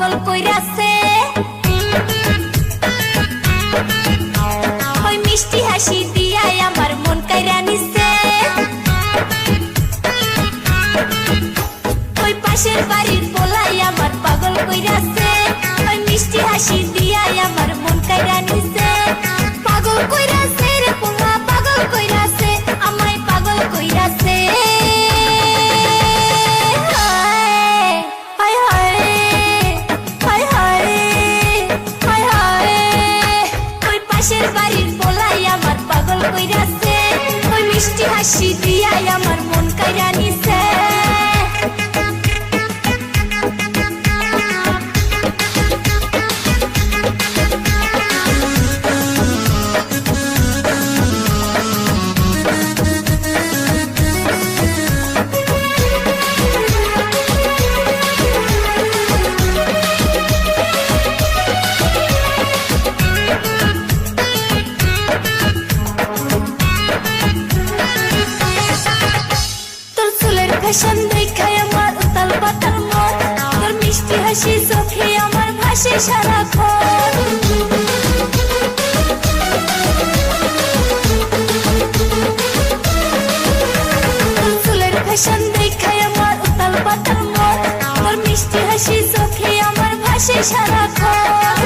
পাগল কইরাছে ওই মিষ্টি হাসি দিয়া আমার মন কাইরা নিছে ওই পাশের বাড়ির পোলাই আমার পাগল কইরাছে ওই মিষ্টি হাসি দিয়া আমার মন কাইরা নিছে পাগল কইরাছে রে পোলা পাগল কইরাছে আমায় পাগল কইরাছে মিষ্টি হাসি দিয়া আমার মন কাইরা নিছে ফ্যাশন দেখায় আমার উতাল পাতাল মন তোর মিষ্টি হাসি চোখে আমার ভাসে সারাক্ষণ তোর চুলের ফ্যাশন দেখায় আমার উতাল পাতাল মন তোর মিষ্টি হাসি চোখে আমার ভাসে সারাক্ষণ